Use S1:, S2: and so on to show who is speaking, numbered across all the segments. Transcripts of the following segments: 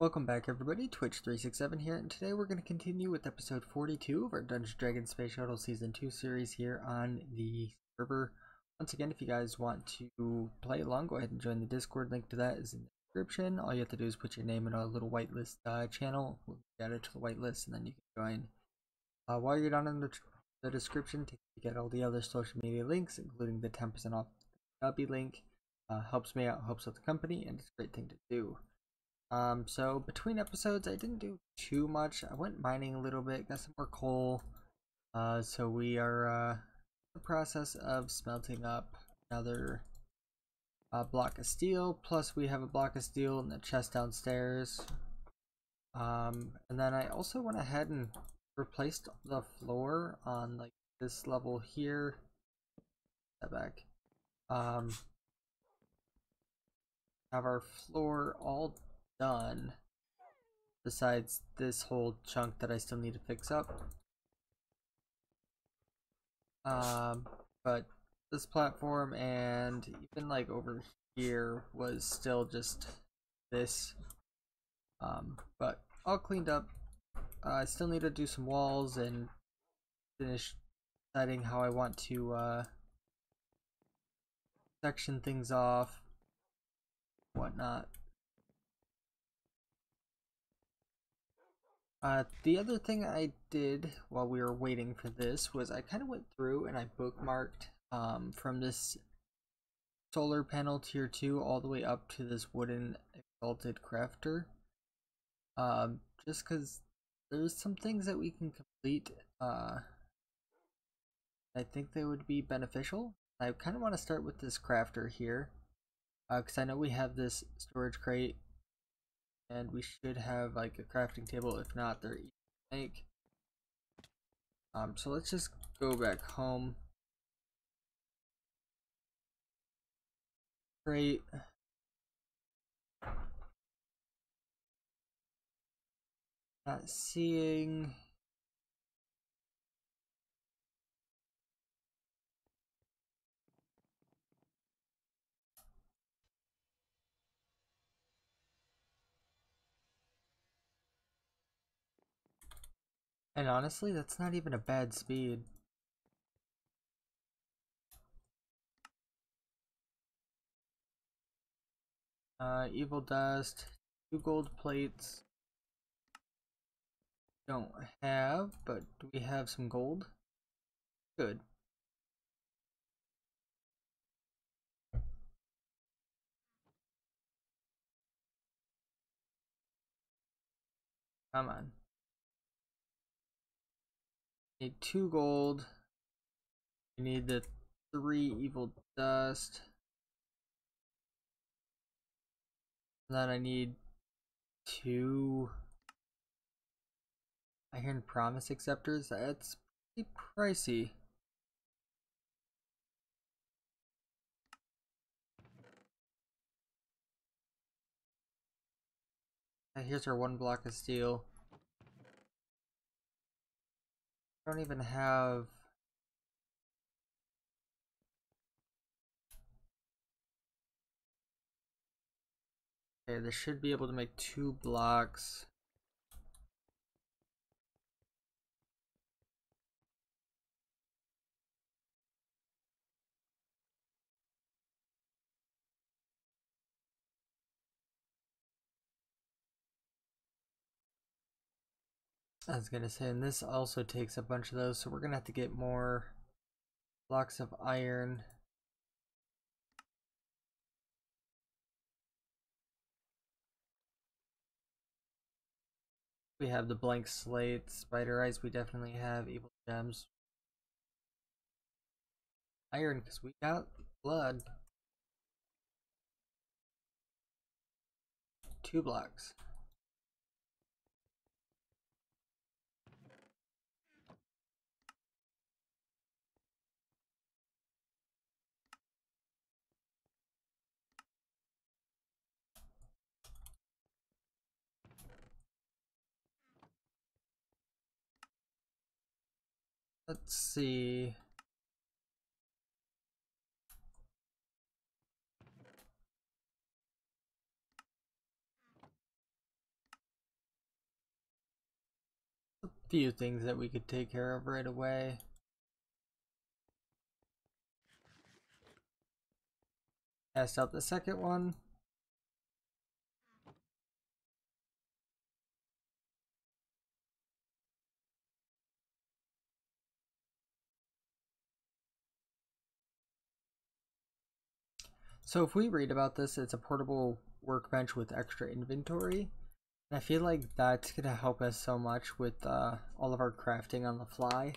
S1: Welcome back everybody, Twitch367 here, and today we're going to continue with episode 42 of our Dungeons & Dragons Space Shuttle Season 2 series here on the server. Once again, if you guys want to play along, go ahead and join the Discord. Link to that is in the description. All you have to do is put your name in a little whitelist channel. We'll get it to the whitelist, and then you can join. While you're down in the description, take a look at all the other social media links, including the 10% off Dubby link. Helps me out, helps out the company, and it's a great thing to do. So between episodes, I didn't do too much. I went mining a little bit, got some more coal. So we are in the process of smelting up another block of steel. Plus, we have a block of steel in the chest downstairs. And then I also went ahead and replaced the floor on like this level here. Step back. Have our floor all done. Besides this whole chunk that I still need to fix up. But this platform and even like over here was still just this. But all cleaned up. I still need to do some walls and finish deciding how I want to section things off, whatnot. The other thing I did while we were waiting for this was I kind of went through and I bookmarked from this solar panel tier 2 all the way up to this wooden exalted crafter. Just because there's some things that we can complete. I think they would be beneficial. I kind of want to start with this crafter here. Because I know we have this storage crate. And we should have like a crafting table. If not, they're easy to make. So let's just go back home. Crate. Not seeing. And honestly, that's not even a bad speed. Evil dust, 2 gold plates. Don't have, but do we have some gold? Good. Come on. Need 2 gold. We need the 3 evil dust. And then I need 2 iron promise acceptors. That's pretty pricey. Here's our 1 block of steel. I don't even have. Okay, this should be able to make 2 blocks. I was gonna say, and this also takes a bunch of those, so we're gonna have to get more blocks of iron. We have the blank slate, spider eyes, we definitely have evil gems. Iron, because we got blood. 2 blocks. Let's see. few things that we could take care of right away. Cast out the second one. So if we read about this, it's a portable workbench with extra inventory. And I feel like that's going to help us so much with all of our crafting on the fly.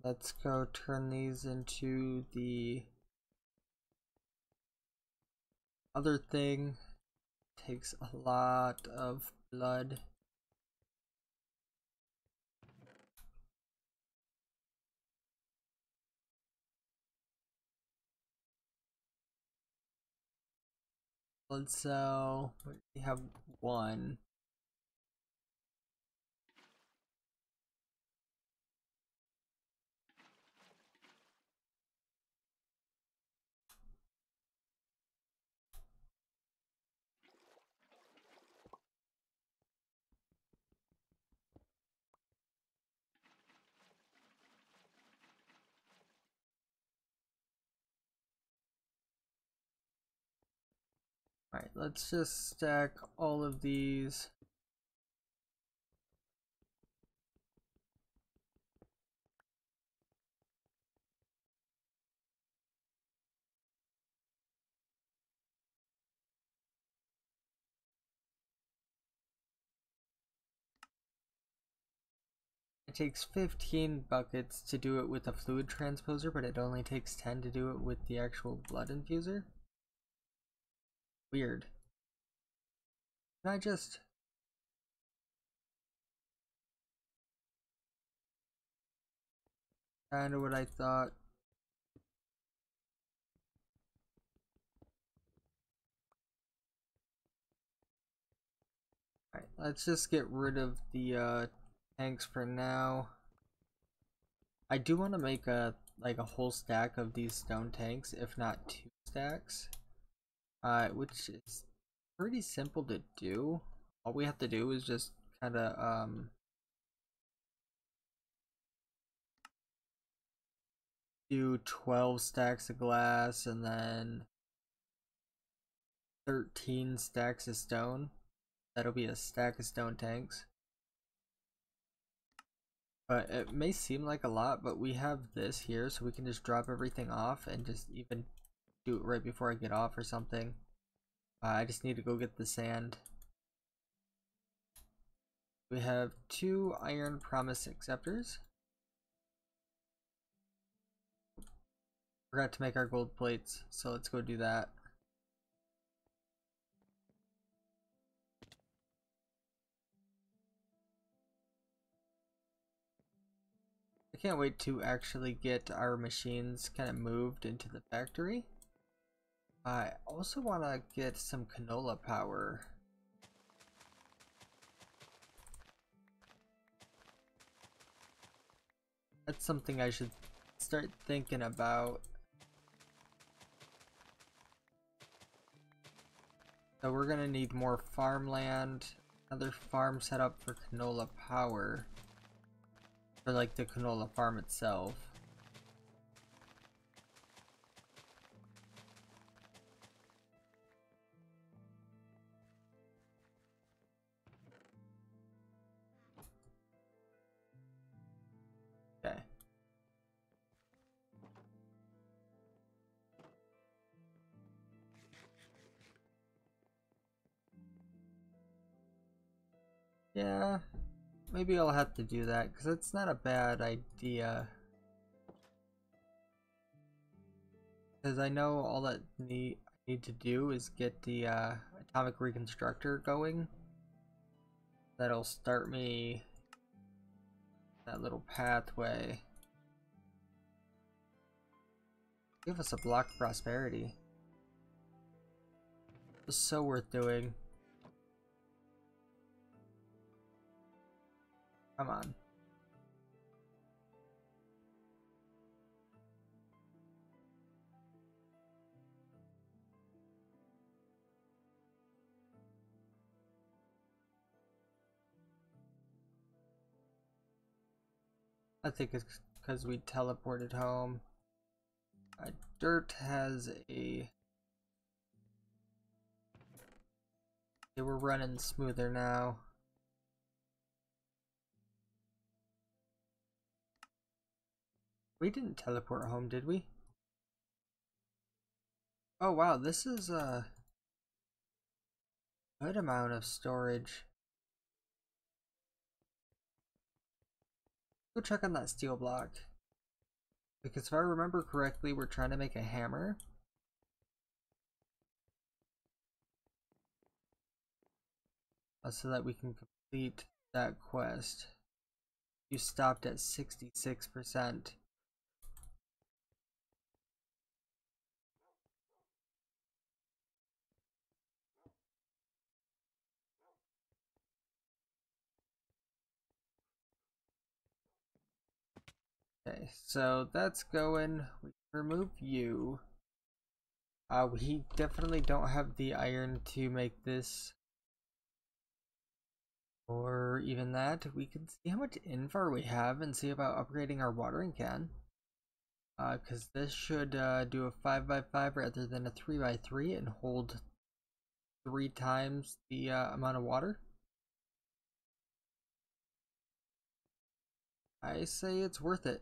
S1: Let's go turn these into the other thing. Takes a lot of blood. Blood cell. We have one. Alright, let's just stack all of these. It takes 15 buckets to do it with a fluid transposer, but it only takes 10 to do it with the actual blood infuser. Weird. Can I just... Kinda what I thought. Alright, let's just get rid of the tanks for now. I do want to make a whole stack of these stone tanks, if not 2 stacks. Which is pretty simple to do. All we have to do is just kinda do 12 stacks of glass and then 13 stacks of stone. That'll be a stack of stone tanks. But it may seem like a lot, but we have this here, so we can just drop everything off and just even do it right before I get off or something. I just need to go get the sand. We have 2 iron promise acceptors. Forgot to make our gold plates, so let's go do that. I can't wait to actually get our machines kind of moved into the factory. I also want to get some canola power. That's something I should start thinking about. So we're gonna need more farmland, another farm set up for canola power. For like the canola farm itself. Okay. Yeah, maybe I'll have to do that because it's not a bad idea. Because I know all that I need to do is get the atomic reconstructor going. That'll start me that little pathway. Give us a block of prosperity. It's so worth doing. Come on. I think it's because we teleported home. Dirt has a... Okay, we're running smoother now. We didn't teleport home, did we? Oh wow, this is a good amount of storage. Go check on that steel block. Because if I remember correctly, we're trying to make a hammer. So that we can complete that quest. You stopped at 66%. Okay, so that's going. We can remove you. We definitely don't have the iron to make this, or even that. We can see how much invar we have and see about upgrading our watering can. Because this should do a 5x5 rather than a 3x3 and hold 3 times the amount of water. I say it's worth it.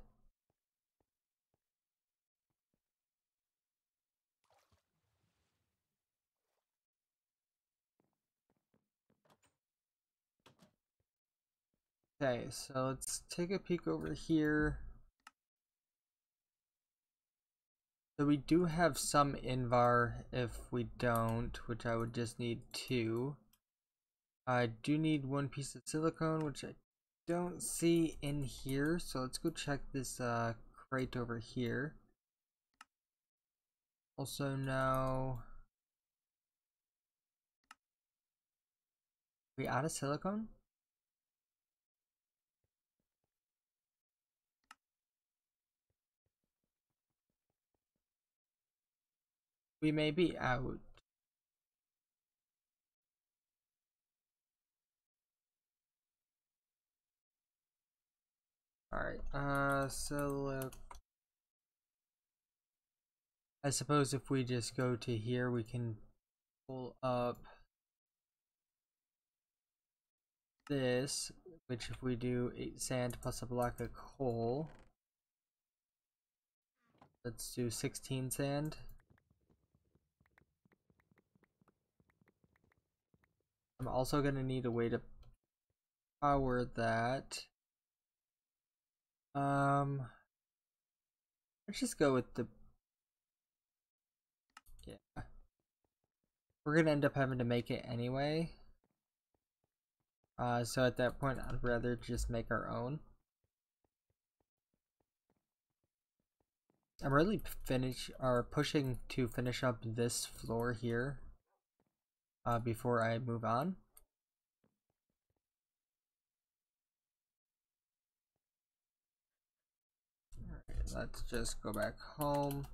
S1: Okay, so let's take a peek over here. So we do have some invar if we don't, which I would just need 2. I do need 1 piece of silicone, which I don't see in here. So let's go check this crate over here. Also now, are we out of silicone? We may be out. Alright, so I suppose if we just go to here, we can pull up this, which if we do 8 sand plus a block of coal, let's do 16 sand. I'm also going to need a way to power that. Let's just go with the... Yeah. We're going to end up having to make it anyway. So at that point, I'd rather just make our own. I'm really pushing to finish up this floor here before I move on. Alright, let's just go back home.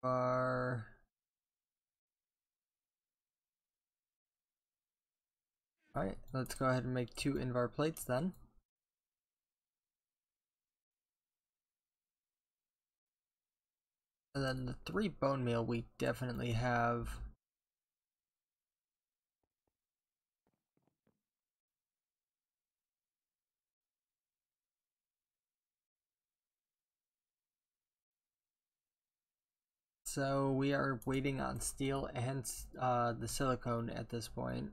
S1: Alright, let's go ahead and make 2 invar plates then. And then the 3 bone meal we definitely have. So we are waiting on steel and the silicone at this point.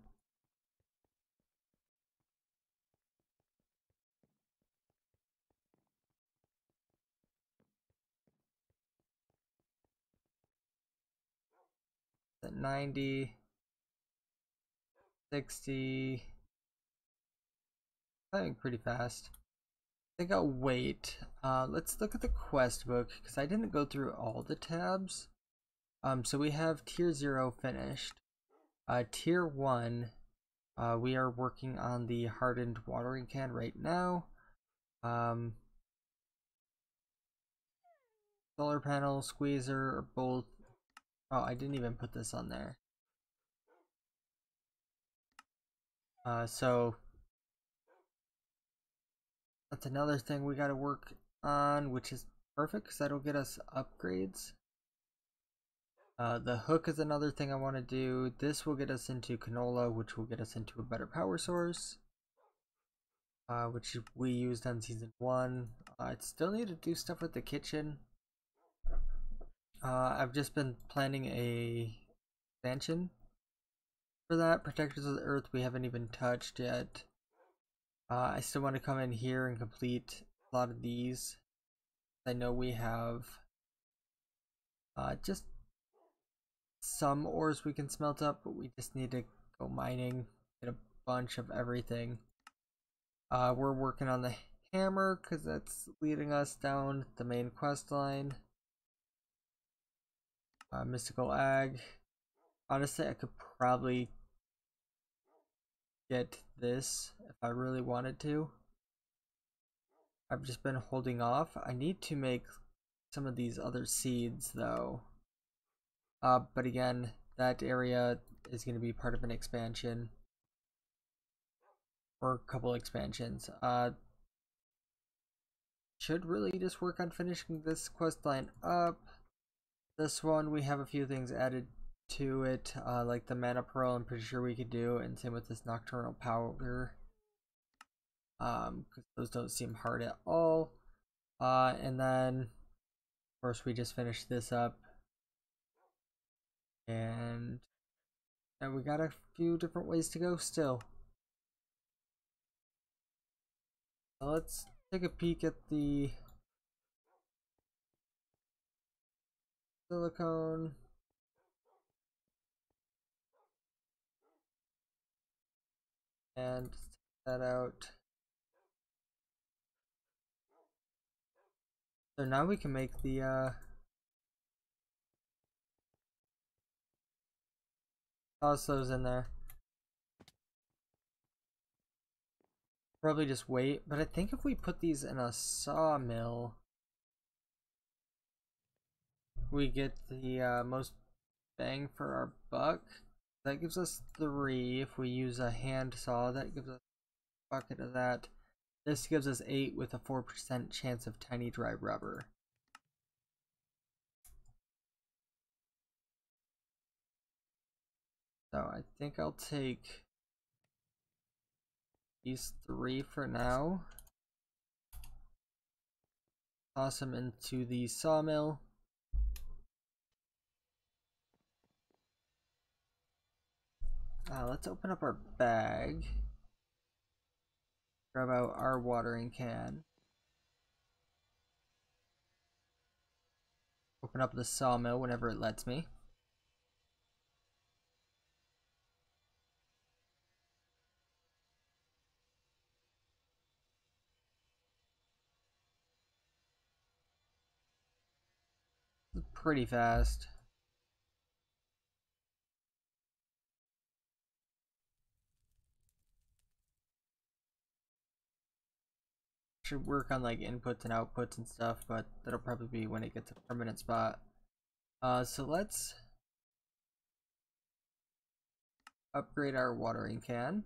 S1: At 90, 60, I think pretty fast. I think I'll wait. Let's look at the quest book because I didn't go through all the tabs. So we have tier 0 finished. Tier 1, we are working on the hardened watering can right now. Solar panel, squeezer, are both. Oh, I didn't even put this on there. So that's another thing we got to work on, which is perfect because that'll get us upgrades. The hook is another thing I want to do. This will get us into canola, which will get us into a better power source, which we used on season 1. I still need to do stuff with the kitchen. I've just been planning a expansion for that. Protectors of the Earth we haven't even touched yet. I still want to come in here and complete a lot of these. I know we have just some ores we can smelt up, but we just need to go mining, get a bunch of everything. We're working on the hammer because that's leading us down the main quest line. Mystical Ag. Honestly, I could probably get this if I really wanted to. I've just been holding off. I need to make some of these other seeds though. But again, that area is going to be part of an expansion. Or a couple expansions. Should really just work on finishing this quest line up. This one, we have a few things added to it, like the mana pearl I'm pretty sure we could do, and same with this nocturnal powder. Because those don't seem hard at all. And then, of course, we just finished this up. And we got a few different ways to go still. So let's take a peek at the silicone. And take that out. So now we can make the toss those in there. Probably just wait, but I think if we put these in a sawmill, we get the most bang for our buck. That gives us 3. If we use a hand saw, that gives us a bucket of that. This gives us 8 with a 4% chance of tiny dry rubber. So I think I'll take these 3 for now. Toss them into the sawmill. Let's open up our bag. Grab out our watering can. Open up the sawmill whenever it lets me. Pretty fast. Should work on like inputs and outputs and stuff, but that'll probably be when it gets a permanent spot. So let's upgrade our watering can.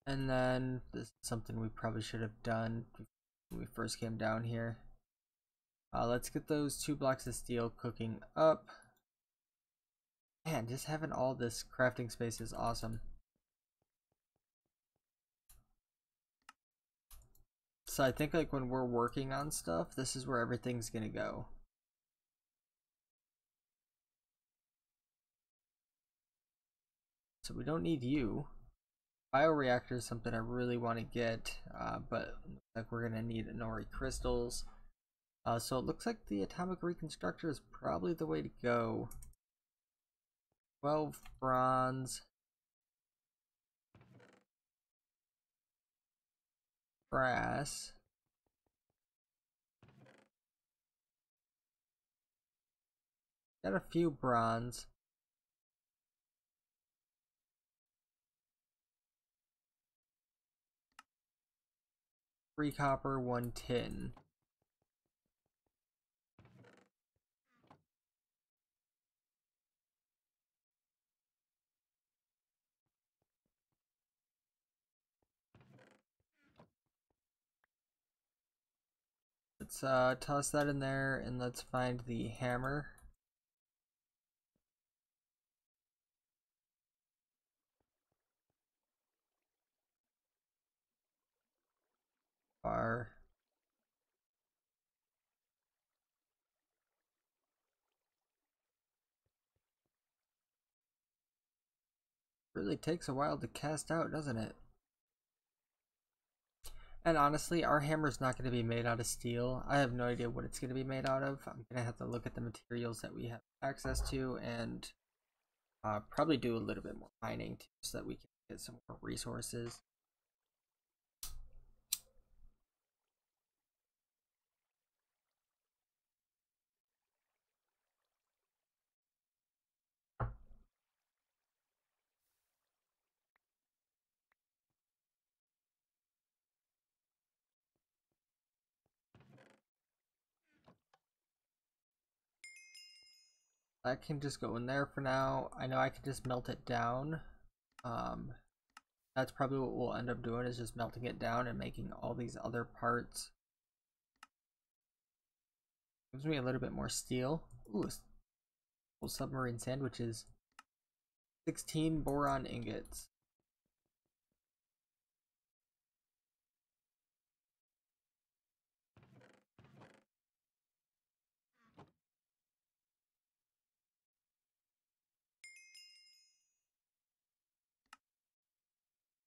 S1: And then this is something we probably should have done when we first came down here. Let's get those 2 blocks of steel cooking up. Man, just having all this crafting space is awesome. So I think like when we're working on stuff, this is where everything's gonna go. So we don't need you. Bioreactor is something I really want to get, but like we're gonna need Inori crystals. So it looks like the atomic reconstructor is probably the way to go. 12 bronze. Brass. Got a few bronze. Three copper, 1 tin. Let's toss that in there and let's find the hammer. Bar. Really takes a while to cast out, doesn't it? And honestly, our hammer's not going to be made out of steel. I have no idea what it's going to be made out of. I'm going to have to look at the materials that we have access to and probably do a little bit more mining too, so that we can get some more resources. That can just go in there for now. I know I can just melt it down. That's probably what we'll end up doing, is just melting it down and making all these other parts. Gives me a little bit more steel. Ooh, submarine sandwiches. 16 boron ingots.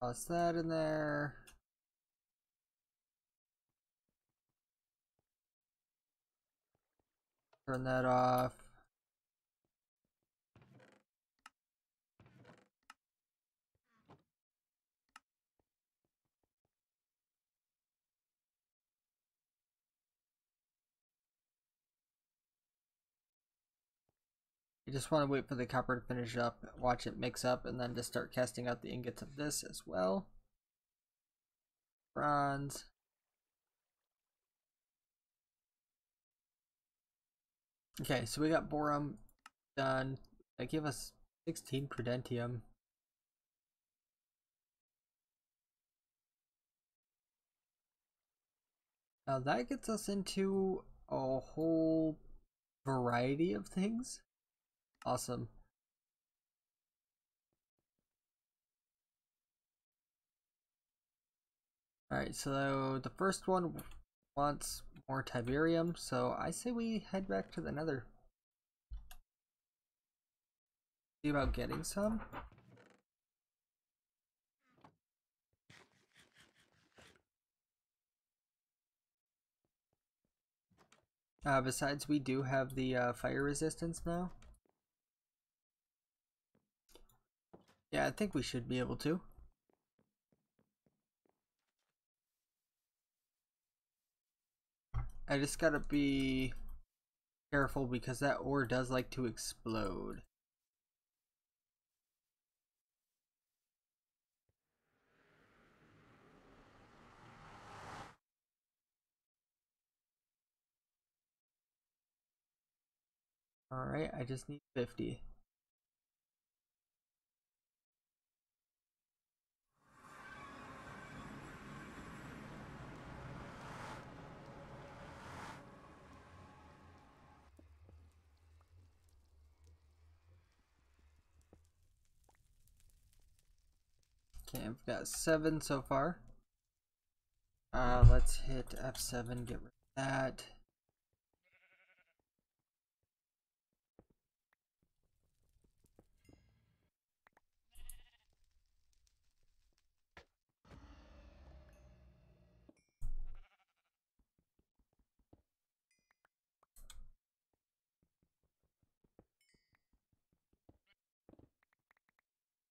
S1: Toss that in there. Turn that off. You just want to wait for the copper to finish up, watch it mix up, and then just start casting out the ingots of this as well. Bronze. Okay, so we got boron done. That gave us 16 prudentium. Now that gets us into a whole variety of things. Awesome. Alright, so the first one wants more Tiberium, so I say we head back to the Nether. See about getting some. Besides, we do have the fire resistance now. Yeah, I think we should be able to. I just gotta be careful because that ore does like to explode. Alright, I just need 50. Okay, I've got 7 so far. Let's hit F7, get rid of that.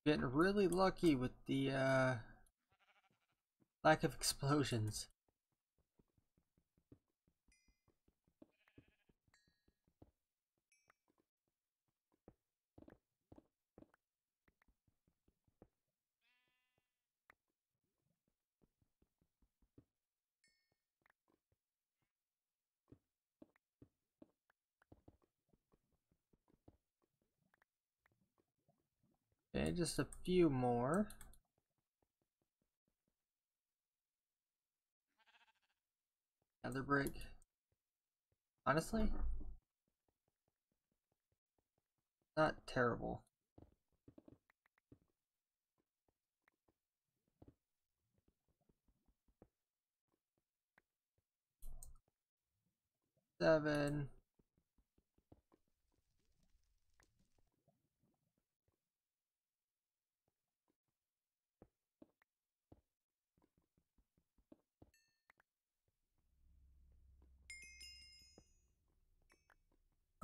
S1: Getting really lucky with the lack of explosions. Okay, just a few more. Another brick. Honestly, not terrible. Seven.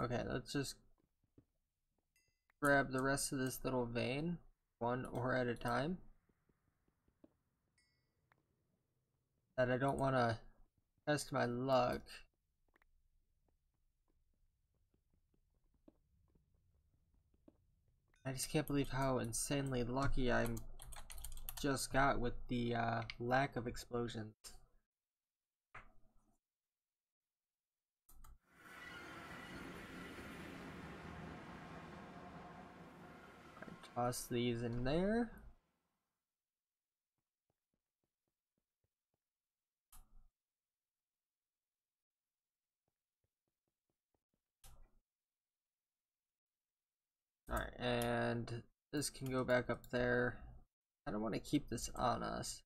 S1: Okay, let's just grab the rest of this little vein, one ore at a time. That I don't want to test my luck. I just can't believe how insanely lucky I'm just got with the lack of explosions. Toss these in there. Alright, and this can go back up there. I don't want to keep this on us.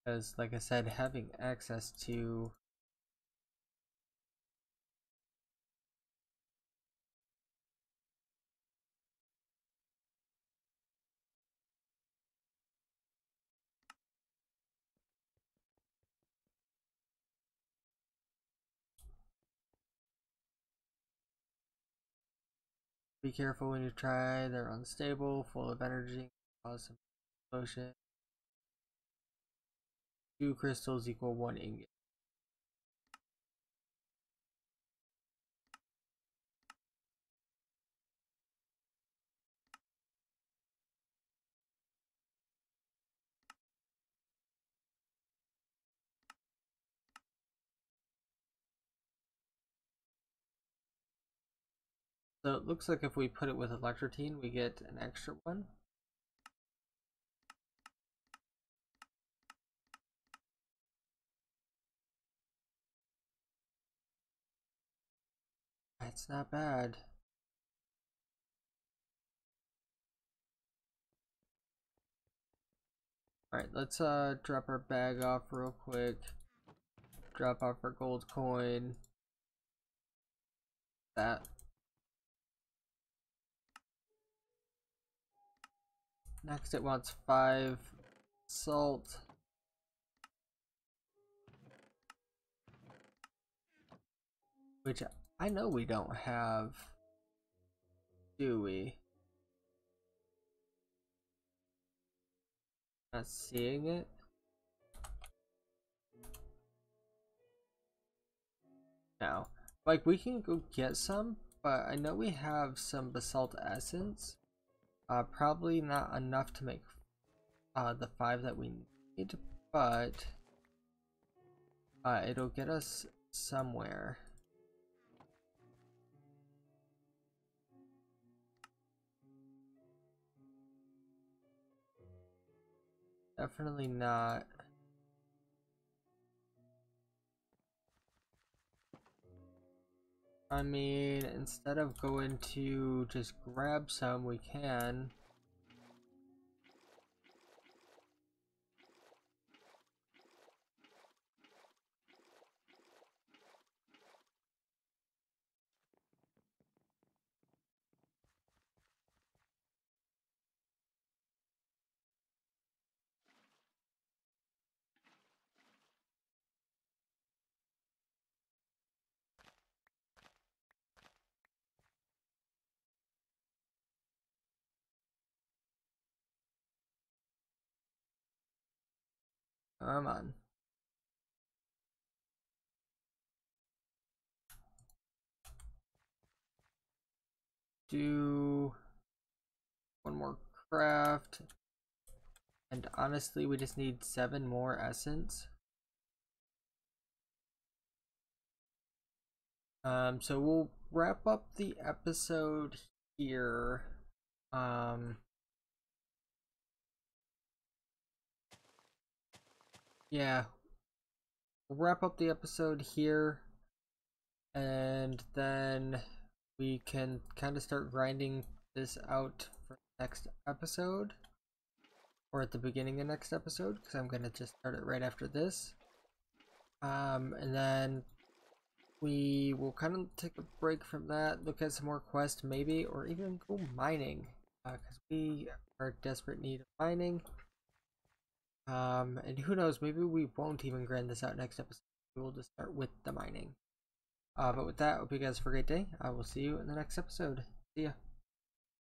S1: Because, like I said, having access to... Be careful when you try, they're unstable, full of energy, cause some explosion. 2 crystals equal 1 ingot. So it looks like if we put it with electrotine, we get an extra one. That's not bad. Alright, let's drop our bag off real quick. Drop off our gold coin. That. Next it wants 5 salt. Which I know we don't have. Do we? Not seeing it? No. Like, we can go get some, but I know we have some basalt essence. Probably not enough to make the 5 that we need, but it'll get us somewhere. Definitely not. I mean, instead of going to just grab some, we can. Come on. Do one more craft. And honestly, we just need 7 more essence. So we'll wrap up the episode here. Yeah, we'll wrap up the episode here. and then we can kind of start grinding this out for next episode, or at the beginning of next episode, because I'm gonna just start it right after this. And then we will kind of take a break from that, look at some more quests maybe, or even go mining, because we are in desperate need of mining. And who knows, maybe we won't even grind this out next episode. We will just start with the mining. But with that, hope you guys have a great day. I will see you in the next episode. See ya.